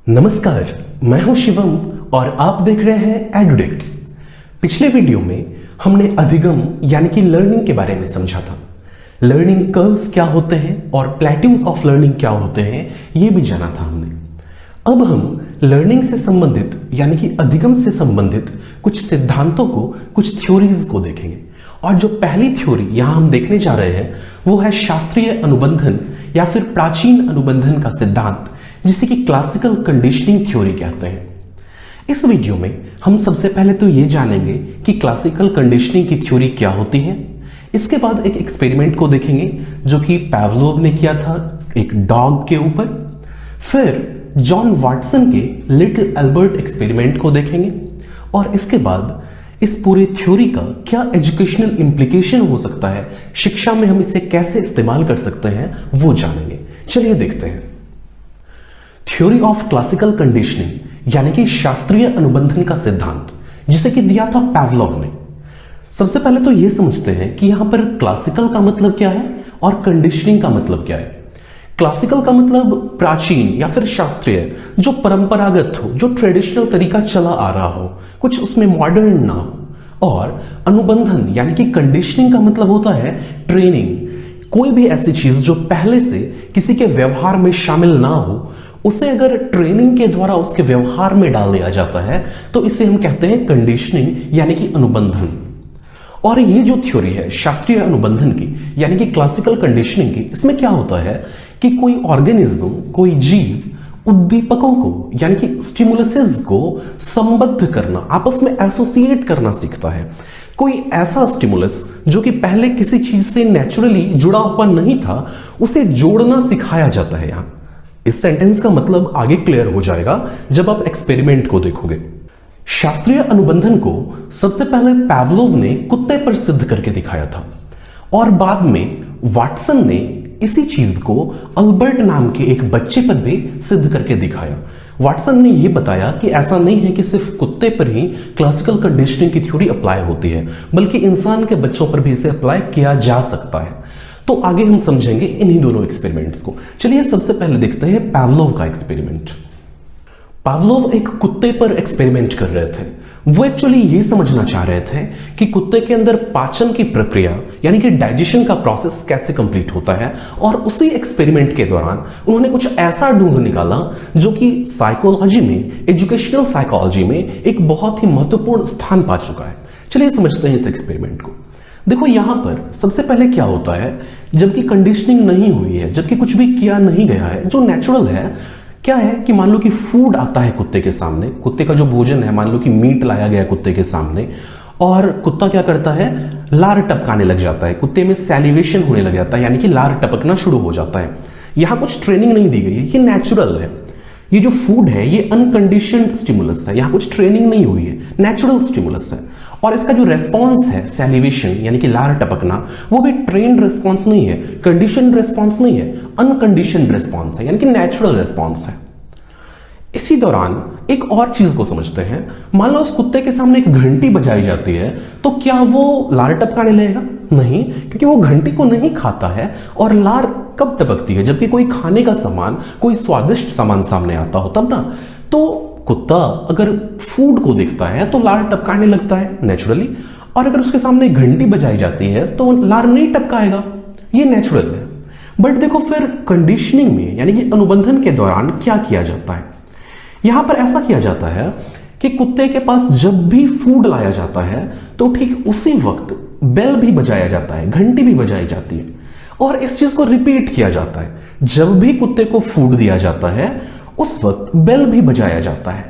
नमस्कार, मैं हूं शिवम और आप देख रहे हैं एडुडिक्ट्स। पिछले वीडियो में हमने अधिगम यानी कि लर्निंग के बारे में समझा था। लर्निंग कर्व्स क्या होते हैं और प्लेट्यूज ऑफ लर्निंग क्या होते हैं ये भी जाना था हमने। अब हम लर्निंग से संबंधित यानी कि अधिगम से संबंधित कुछ सिद्धांतों को, कुछ थ्योरीज को देखेंगे। और जो पहली थ्योरी यहां हम देखने जा रहे हैं वो है शास्त्रीय अनुबंधन या फिर प्राचीन अनुबंधन का सिद्धांत, जिसे कि क्लासिकल कंडीशनिंग थ्योरी कहते हैं। इस वीडियो में हम सबसे पहले तो ये जानेंगे कि क्लासिकल कंडीशनिंग की थ्योरी क्या होती है। इसके बाद एक एक्सपेरिमेंट को देखेंगे जो कि पावलोव ने किया था एक डॉग के ऊपर। फिर जॉन वाटसन के लिटिल एल्बर्ट एक्सपेरिमेंट को देखेंगे और इसके बाद इस पूरी थ्योरी का क्या एजुकेशनल इंप्लीकेशन हो सकता है, शिक्षा में हम इसे कैसे इस्तेमाल कर सकते हैं वो जानेंगे। चलिए देखते हैं। थ्योरी ऑफ क्लासिकल कंडीशनिंग यानी कि शास्त्रीय अनुबंधन का सिद्धांत, जिसे कि दिया था पावलोव ने। सबसे पहले तो यह समझते हैं कि यहां पर क्लासिकल का मतलब क्या है और कंडीशनिंग का मतलब क्या है। क्लासिकल का मतलब प्राचीन या फिर शास्त्रीय, जो परंपरागत हो, जो ट्रेडिशनल तरीका चला आ रहा हो, कुछ उसमें मॉडर्न ना हो। और अनुबंधन यानी कि कंडीशनिंग का मतलब होता है ट्रेनिंग। कोई भी ऐसी चीज जो पहले से किसी के व्यवहार में शामिल ना हो, उसे अगर ट्रेनिंग के द्वारा उसके व्यवहार में डाल दिया जाता है तो इसे हम कहते हैं कंडीशनिंग यानी कि अनुबंधन। और ये जो थ्योरी है शास्त्रीय अनुबंधन की यानी कि क्लासिकल कंडीशनिंग की, इसमें क्या होता है कि कोई ऑर्गेनिज्म, कोई जीव उद्दीपकों को यानी कि स्टिमुलसेस को संबद्ध करना, आपस में एसोसिएट करना सीखता है। कोई ऐसा स्टिमुलस जो कि पहले किसी चीज से नेचुरली जुड़ा हुआ नहीं था, उसे जोड़ना सिखाया जाता है। यहां इस सेंटेंस का मतलब आगे क्लियर हो जाएगा जब आप एक्सपेरिमेंट को देखोगे। शास्त्रीय अनुबंधन को सबसे पहले पावलोव ने कुत्ते पर सिद्ध करके दिखाया था और बाद में वाटसन ने इसी चीज को अल्बर्ट नाम के एक बच्चे पर भी सिद्ध करके दिखाया। वाटसन ने यह बताया कि ऐसा नहीं है कि सिर्फ कुत्ते पर ही क्लासिकल कंडीशनिंग की थ्योरी अप्लाई होती है, बल्कि इंसान के बच्चों पर भी इसे अप्लाई किया जा सकता है। तो आगे हम समझेंगे इन्हीं दोनों एक्सपेरिमेंट्स को। चलिए सबसे पहले देखते हैं पावलोव का एक्सपेरिमेंट। पावलोव एक कुत्ते पर एक्सपेरिमेंट कर रहे थे। वो एक्चुअली ये समझना चाह रहे थे कि कुत्ते के अंदर पाचन की प्रक्रिया यानी कि डाइजेशन का प्रोसेस कैसे कंप्लीट होता है। और उसी एक्सपेरिमेंट के दौरान उन्होंने कुछ ऐसा ढूंढ निकाला जो कि साइकोलॉजी में, एजुकेशनल साइकोलॉजी में एक बहुत ही महत्वपूर्ण स्थान पा चुका है। चलिए समझते हैं इस एक्सपेरिमेंट को। देखो यहां पर सबसे पहले क्या होता है, जबकि कंडीशनिंग नहीं हुई है, जबकि कुछ भी किया नहीं गया है, जो नेचुरल है क्या है कि मान लो कि फूड आता है कुत्ते के सामने, कुत्ते का जो भोजन है, मान लो कि मीट लाया गया कुत्ते के सामने, और कुत्ता क्या करता है, लार टपकाने लग जाता है, कुत्ते में सैलिवेशन होने लग जाता है, यानी कि लार टपकना शुरू हो जाता है। यहां कुछ ट्रेनिंग नहीं दी गई है, ये नेचुरल है। ये जो फूड है ये अनकंडीशनड स्टिमुलस है, यहां कुछ ट्रेनिंग नहीं हुई है, नेचुरल स्टिमुलस है। और इसका जो रेस्पॉन्स है सैलिवेशन यानी कि लार टपकना, वो भी ट्रेन्ड रेस्पॉन्स नहीं है, कंडीशनड रेस्पॉन्स नहीं है, अनकंडीशनड रेस्पॉन्स है, यानी कि नेचुरल रेस्पॉन्स है। इसी दौरान एक और चीज को समझते हैं। मान लो उस कुत्ते के सामने एक घंटी बजाई जाती है, तो क्या वो लार टपकाने लगेगा? नहीं, क्योंकि वो घंटी को नहीं खाता है। और लार कब टपकती है? जबकि कोई खाने का सामान, कोई स्वादिष्ट सामान सामने आता हो तब ना। तो कुत्ता अगर फूड को देखता है तो लार टपकाने लगता है नेचुरली, और अगर उसके सामने घंटी बजाई जाती है तो लार नहीं टपकाएगा, ये नेचुरल है। बट देखो फिर कंडीशनिंग में यानी कि अनुबंधन के दौरान क्या किया जाता है। यहां पर ऐसा किया जाता है कि कुत्ते के पास जब भी फूड लाया जाता है तो ठीक उसी वक्त बेल भी बजाया जाता है, घंटी भी बजाई जाती है, और इस चीज को रिपीट किया जाता है। जब भी कुत्ते को फूड दिया जाता है उस वक्त बेल भी बजाया जाता है।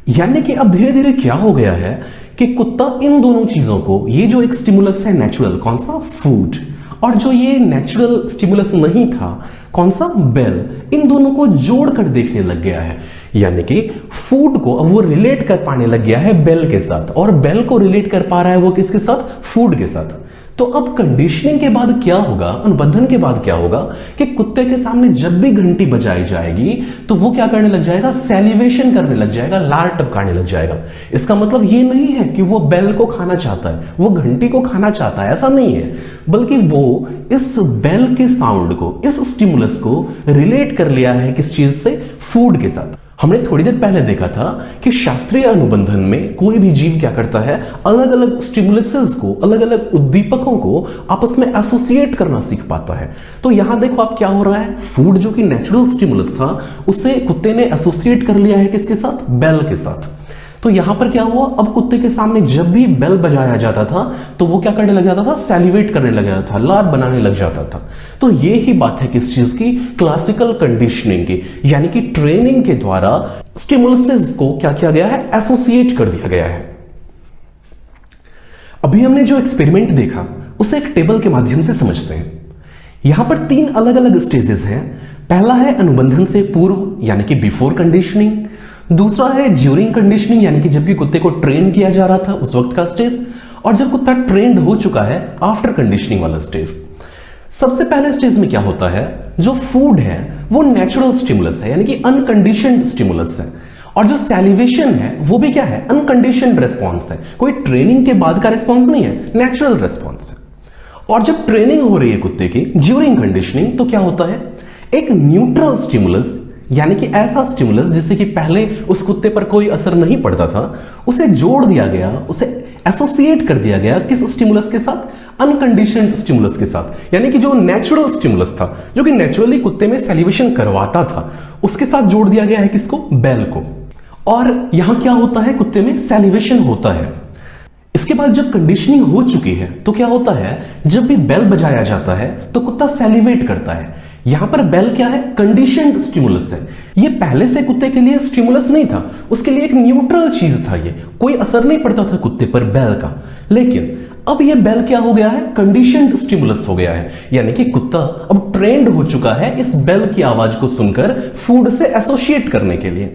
यानी कि अब धीरे धीरे क्या हो गया है कि कुत्ता इन दोनों चीजों को, ये जो एक स्टिमुलस है नेचुरल, कौन सा, फूड, और जो ये नेचुरल स्टिमुलस नहीं था, कौन सा, बेल, इन दोनों को जोड़कर देखने लग गया है। यानी कि फूड को अब वो रिलेट कर पाने लग गया है बेल के साथ, और बेल को रिलेट कर पा रहा है वो किसके साथ, फूड के साथ। तो अब कंडीशनिंग के बाद क्या होगा, अनुबंधन के बाद क्या होगा कि कुत्ते के सामने जब भी घंटी बजाई जाएगी तो वो क्या करने लग जाएगा, सैलिवेशन करने लग जाएगा, लार टपकाने लग जाएगा। इसका मतलब ये नहीं है कि वो बेल को खाना चाहता है, वो घंटी को खाना चाहता है, ऐसा नहीं है, बल्कि वो इस बेल के साउंड को, इस स्टिमुलस को रिलेट कर लिया है किस चीज से, फूड के साथ। हमने थोड़ी देर पहले देखा था कि शास्त्रीय अनुबंधन में कोई भी जीव क्या करता है, अलग अलग स्टिमुलसेस को, अलग अलग उद्दीपकों को आपस में एसोसिएट करना सीख पाता है। तो यहां देखो आप क्या हो रहा है, फूड जो कि नेचुरल स्टिमुलस था उसे कुत्ते ने एसोसिएट कर लिया है किसके साथ, बेल के साथ। तो यहां पर क्या हुआ, अब कुत्ते के सामने जब भी बेल बजाया जाता था तो वो क्या करने लग जाता था, सैलिवेट करने लग जाता था, लार बनाने लग जाता था। तो ये ही बात है किस चीज की, क्लासिकल कंडीशनिंग की, यानी कि ट्रेनिंग के द्वारा स्टिमुलसेस को क्या किया गया है, एसोसिएट कर दिया गया है। अभी हमने जो एक्सपेरिमेंट देखा उसे एक टेबल के माध्यम से समझते हैं। यहां पर 3 अलग अलग स्टेजेस हैं। पहला है अनुबंधन से पूर्व यानी कि बिफोर कंडीशनिंग, दूसरा है ड्यूरिंग कंडीशनिंग यानी कि जबकि कुत्ते को ट्रेन किया जा रहा था उस वक्त का स्टेज, और जब कुत्ता ट्रेंड हो चुका है आफ्टर कंडीशनिंग वाला स्टेज। सबसे पहले स्टेज में क्या होता है, जो फूड है वो नेचुरल स्टिमुलस है यानी कि अनकंडीशनड स्टिमुलस है, और जो सैलिवेशन है वो भी क्या है, अनकंडीशनड रेस्पॉन्स है, कोई ट्रेनिंग के बाद का रेस्पॉन्स नहीं है, नेचुरल रेस्पॉन्स है। और जब ट्रेनिंग हो रही है कुत्ते की ड्यूरिंग कंडीशनिंग तो क्या होता है, एक न्यूट्रल स्टिमुलस यानी कि ऐसा स्टिमुलस जिससे कि पहले उस कुत्ते पर कोई असर नहीं पड़ता था, उसे जोड़ दिया गया, उसे एसोसिएट कर दिया गया किस स्टिमुलस के साथ, अनकंडीशनड स्टिमुलस के साथ, यानी कि जो नेचुरल स्टिमुलस था, जो कि नेचुरली कुत्ते में सैलिवेशन करवाता था, उसके साथ जोड़ दिया गया है किसको, बेल को। और यहां क्या होता है, कुत्ते में सैलिवेशन होता है। इसके बाद जब कंडीशनिंग हो चुकी है तो क्या होता है, जब भी बेल बजाया जाता है तो कुत्ता सैलिवेट करता है। यहां पर बेल क्या है, कंडीशनड स्टिमुलस है। ये पहले से कुत्ते के लिए स्टिमुलस नहीं था, उसके लिए एक न्यूट्रल चीज था, ये कोई असर नहीं पड़ता था कुत्ते पर बेल का। लेकिन अब ये बेल क्या हो गया है, कंडीशनड स्टिमुलस हो गया है, यानी कि कुत्ता अब ट्रेंड हो चुका है इस बेल की आवाज को सुनकर फूड से एसोसिएट करने के लिए।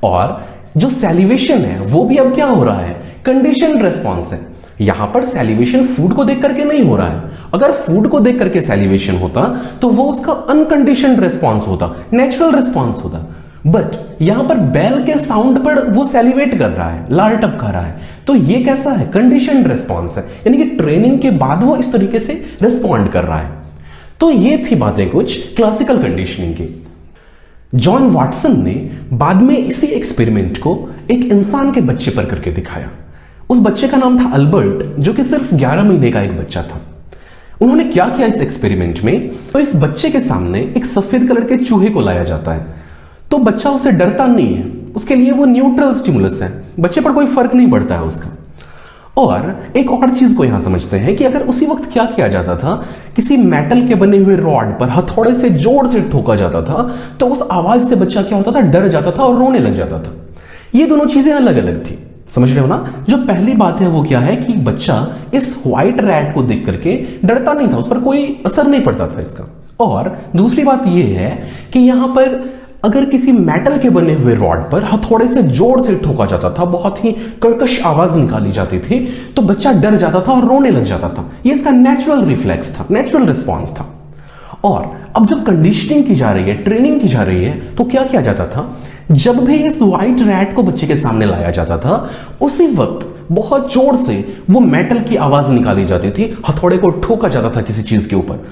और जो सैलिवेशन है वो भी अब क्या हो रहा है, कंडीशनड रेस्पॉन्स है। यहां पर सैलिवेशन फूड को देख करके नहीं हो रहा है, अगर फूड को देख करके सैलिवेशन होता तो वो उसका अनकंडीशनड रेस्पॉन्स होता, नेचुरल रेस्पॉन्स होता। बट यहां पर बेल के साउंड पर वो सैलिवेट कर रहा है, लार टपका रहा है, तो ये कैसा है, कंडीशनड रेस्पॉन्स है, यानी कि ट्रेनिंग के बाद वो इस तरीके से रिस्पॉन्ड कर रहा है। तो ये थी बातें कुछ क्लासिकल कंडीशनिंग की। जॉन वाटसन ने बाद में इसी एक्सपेरिमेंट को एक इंसान के बच्चे पर करके दिखाया। उस बच्चे का नाम था अल्बर्ट, जो कि सिर्फ 11 महीने का एक बच्चा था। उन्होंने क्या किया इस एक्सपेरिमेंट में, तो इस बच्चे के सामने एक सफेद कलर के चूहे को लाया जाता है। तो बच्चा उससे डरता नहीं है, उसके लिए वो न्यूट्रल स्टिमुलस है, बच्चे पर कोई फर्क नहीं पड़ता है उसका। और एक और चीज को यहां समझते हैं कि अगर उसी वक्त क्या किया जाता था, किसी मेटल के बने हुए रॉड पर हथौड़े से जोर से ठोका जाता था तो उस आवाज से बच्चा क्या होता था, डर जाता था और रोने लग जाता था। ये दोनों चीजें अलग अलग थी, समझ रहे हो ना। जो पहली बात है वो क्या है कि बच्चा इस व्हाइट रैट को देख करके डरता नहीं था, उस पर कोई असर नहीं पड़ता था इसका। और दूसरी बात ये है कि यहां पर अगर किसी मेटल के बने हुए रॉड पर हथौड़े से जोर से ठोका जाता था, बहुत ही कर्कश आवाज निकाली जाती थी, तो बच्चा डर जाता था और रोने लग जाता था। ये इसका नेचुरल रिफ्लेक्स था, नेचुरल रिस्पॉन्स था। और अब जब कंडीशनिंग की जा रही है, ट्रेनिंग की जा रही है, तो क्या किया जाता था, जब भी इस व्हाइट रैट को बच्चे के सामने लाया जाता था उसी वक्त बहुत जोर से वो मेटल की आवाज निकाली जाती थी, हथौड़े को ठोका जाता था किसी चीज के ऊपर।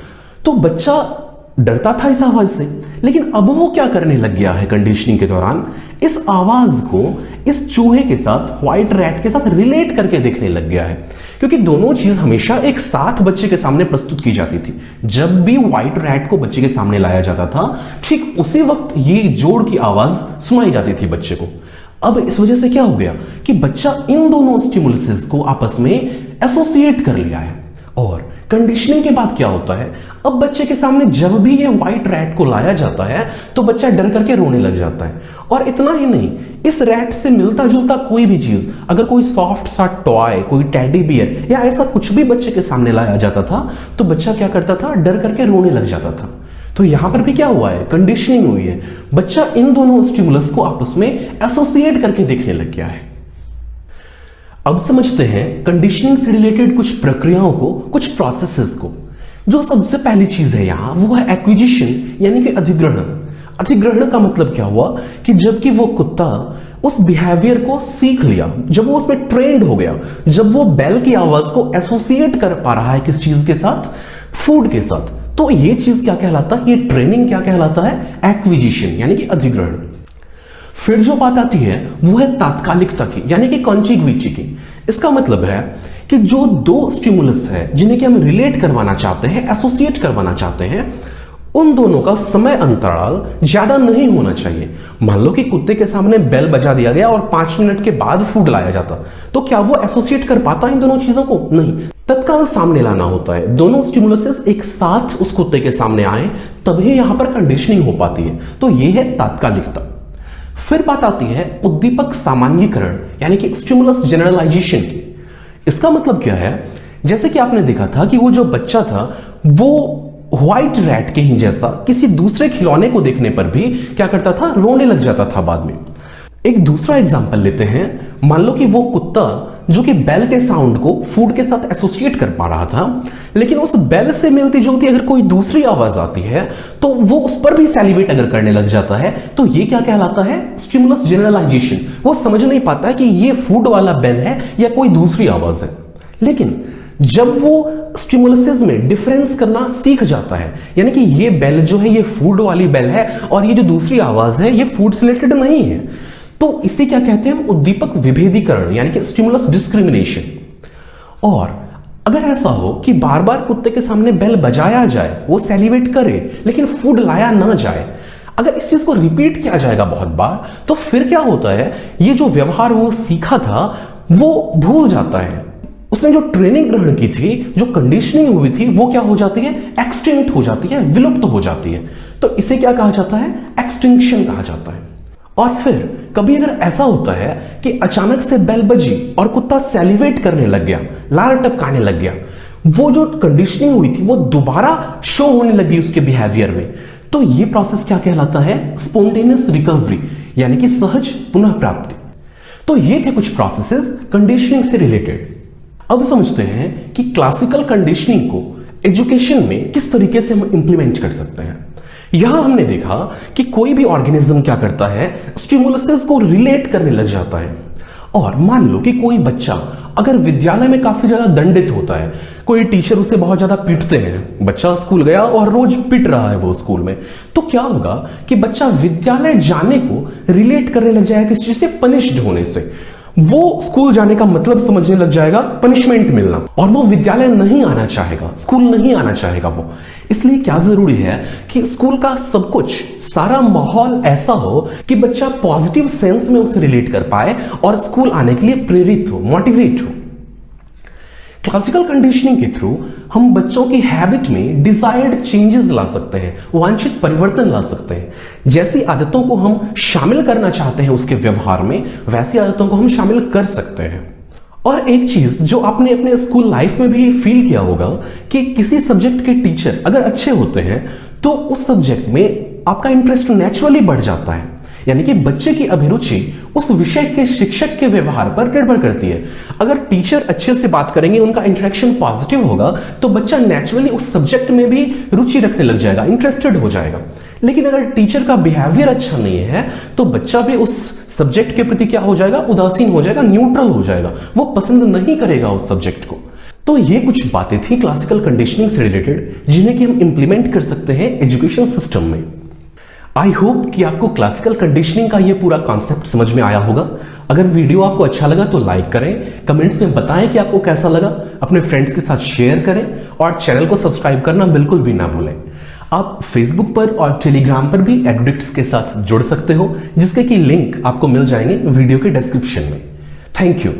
तो बच्चा डरता था इस आवाज से, लेकिन अब वो क्या करने लग गया है कंडीशनिंग के दौरान, इस आवाज को इस चूहे के साथ, व्हाइट रैट के साथ रिलेट करके देखने लग गया है, क्योंकि दोनों चीज हमेशा एक साथ बच्चे के सामने प्रस्तुत की जाती थी। जब भी व्हाइट रैट को बच्चे के सामने लाया जाता था, ठीक उसी वक्त ये जोड़ की आवाज सुनाई जाती थी बच्चे को। अब इस वजह से क्या हो गया कि बच्चा इन दोनों स्टिमुलसेस को आपस में एसोसिएट कर लिया है। और कंडीशनिंग के बाद क्या होता है, अब बच्चे के सामने जब भी ये व्हाइट रैट को लाया जाता है तो बच्चा डर करके रोने लग जाता है। और इतना ही नहीं, इस रैट से मिलता जुलता कोई भी चीज, अगर कोई सॉफ्ट सा टॉय, कोई टेडी बियर या ऐसा कुछ भी बच्चे के सामने लाया जाता था तो बच्चा क्या करता था, डर करके रोने लग जाता था। तो यहां पर भी क्या हुआ है, कंडीशनिंग हुई है, बच्चा इन दोनों स्टिमुलस को आपस में एसोसिएट करके देखने लग गया है। अब समझते हैं कंडीशनिंग से रिलेटेड कुछ प्रक्रियाओं को, कुछ प्रोसेसेस को। जो सबसे पहली चीज है यहां वो है एक्विजिशन यानी कि अधिग्रहण। अधिग्रहण का मतलब क्या हुआ कि जबकि वो कुत्ता उस बिहेवियर को सीख लिया, जब वो उसमें ट्रेंड हो गया, जब वो बेल की आवाज को एसोसिएट कर पा रहा है किस चीज के साथ, फूड के साथ, तो ये चीज क्या कहलाता है, ये ट्रेनिंग क्या कहलाता है, एक्विजिशन यानी कि अधिग्रहण। फिर जो बात आती है वो है तात्कालिकता की, यानी कि कॉन्टिग्विटी की। इसका मतलब है कि जो दो स्टिमुलस है जिन्हें कि हम रिलेट करवाना चाहते हैं, एसोसिएट करवाना चाहते हैं, उन दोनों का समय अंतराल ज्यादा नहीं होना चाहिए। मान लो कि कुत्ते के सामने बेल बजा दिया गया और 5 मिनट के बाद फूड लाया जाता, तो क्या वो एसोसिएट कर पाता इन दोनों चीजों को? नहीं, तत्काल सामने लाना होता है। दोनों स्टिमुलसेस एक साथ उस कुत्ते के सामने आए तभी यहां पर कंडीशनिंग हो पाती है। तो ये है तात्कालिकता। फिर बात आती है उद्दीपक सामान्यीकरण, यानी कि स्टिमुलस जनरलाइजेशन की। इसका मतलब क्या है? जैसे कि आपने देखा था कि वो जो बच्चा था वो व्हाइट रैट के ही जैसा किसी दूसरे खिलौने को देखने पर भी क्या करता था? रोने लग जाता था बाद में। एक दूसरा एग्जांपल लेते हैं। मान लो कि वो कुत्ता जो कि बेल के साउंड को फूड के साथ एसोसिएट कर पा रहा था, लेकिन उस बेल से मिलती जुलती अगर कोई दूसरी आवाज आती है तो वो उस पर भी सैलिवेट अगर करने लग जाता है, तो ये क्या कहलाता है? Stimulus generalization. वो समझ नहीं पाता है कि ये फूड वाला बेल है या कोई दूसरी आवाज है। लेकिन जब वो स्टिमुलसेस में डिफरेंस करना सीख जाता है, यानी कि ये बेल जो है ये फूड वाली बेल है और ये जो दूसरी आवाज है ये फूड से रिलेटेड नहीं है, तो इसे क्या कहते हैं? उद्दीपक विभेदीकरण, यानी कि स्टिमुलस डिस्क्रिमिनेशन। और अगर ऐसा हो कि बार बार कुत्ते के सामने बेल बजाया जाए, वो सैलिवेट करे लेकिन फूड लाया ना जाए, अगर इस चीज को रिपीट किया जाएगा बहुत बार, तो फिर क्या होता है? ये जो व्यवहार वो सीखा था वो भूल जाता है। उसने जो ट्रेनिंग ग्रहण की थी, जो कंडीशनिंग हुई थी, वो क्या हो जाती है? एक्सटिंक्ट हो जाती है, विलुप्त हो जाती है। तो इसे क्या कहा जाता है? एक्सटिंक्शन कहा जाता है। और फिर कभी अगर ऐसा होता है कि अचानक से बेल बजी और कुत्ता सैलिवेट करने लग गया, लार टपकाने लग गया, वो जो कंडीशनिंग हुई थी वो दोबारा शो होने लगी उसके बिहेवियर में, तो ये प्रोसेस क्या कहलाता है? स्पॉन्टेनियस रिकवरी, यानी कि सहज पुनः प्राप्ति। तो ये थे कुछ प्रोसेसेस कंडीशनिंग से रिलेटेड। अब समझते हैं कि क्लासिकल कंडीशनिंग को एजुकेशन में किस तरीके से हम इंप्लीमेंट कर सकते हैं। यहां हमने देखा कि कोई भी ऑर्गेनिज्म क्या करता है? स्टिमुलसेस को रिलेट करने लग जाता है। और मान लो कि कोई बच्चा अगर विद्यालय में काफी ज्यादा दंडित होता है, कोई टीचर उसे बहुत ज्यादा पीटते हैं, बच्चा स्कूल गया और रोज पिट रहा है वो स्कूल में, तो क्या होगा कि बच्चा विद्यालय जाने को रिलेट करने लग जाएगा किसी चीज से, पनिश्ड होने से। वो स्कूल जाने का मतलब समझने लग जाएगा पनिशमेंट मिलना, और वो विद्यालय नहीं आना चाहेगा, स्कूल नहीं आना चाहेगा वो। इसलिए क्या जरूरी है कि स्कूल का सब कुछ, सारा माहौल ऐसा हो कि बच्चा पॉजिटिव सेंस में उसे रिलेट कर पाए और स्कूल आने के लिए प्रेरित हो, मोटिवेट हो। क्लासिकल कंडीशनिंग के थ्रू हम बच्चों की हैबिट में डिजायर्ड चेंजेस ला सकते हैं, वांछित परिवर्तन ला सकते हैं। जैसी आदतों को हम शामिल करना चाहते हैं उसके व्यवहार में, वैसी आदतों को हम शामिल कर सकते हैं। और एक चीज जो आपने अपने स्कूल लाइफ में भी फील किया होगा कि किसी सब्जेक्ट के टीचर अगर अच्छे होते हैं तो उस सब्जेक्ट में आपका इंटरेस्ट नेचुरली बढ़ जाता है, यानी कि बच्चे की अभिरुचि उस विषय के शिक्षक के व्यवहार पर निर्भर करती है। अगर टीचर अच्छे से बात करेंगे, उनका इंटरेक्शन पॉजिटिव होगा, तो बच्चा नेचुरली उस सब्जेक्ट में भी रुचि रखने लग जाएगा, इंटरेस्टेड हो जाएगा। लेकिन अगर टीचर का बिहेवियर अच्छा नहीं है तो बच्चा भी उस सब्जेक्ट के प्रति क्या हो जाएगा? उदासीन हो जाएगा, न्यूट्रल हो जाएगा, वो पसंद नहीं करेगा उस सब्जेक्ट को। तो ये कुछ बातें थी क्लासिकल कंडीशनिंग से रिलेटेड, जिन्हें कि हम इंप्लीमेंट कर सकते हैं एजुकेशन सिस्टम में। आई होप कि आपको क्लासिकल कंडीशनिंग का ये पूरा कॉन्सेप्ट समझ में आया होगा। अगर वीडियो आपको अच्छा लगा तो लाइक करें, कमेंट्स में बताएं कि आपको कैसा लगा, अपने फ्रेंड्स के साथ शेयर करें और चैनल को सब्सक्राइब करना बिल्कुल भी ना भूलें। आप फेसबुक पर और टेलीग्राम पर भी एडुडिक्ट्स के साथ जुड़ सकते हो, जिसके की लिंक आपको मिल जाएंगे वीडियो के डिस्क्रिप्शन में। Thank you.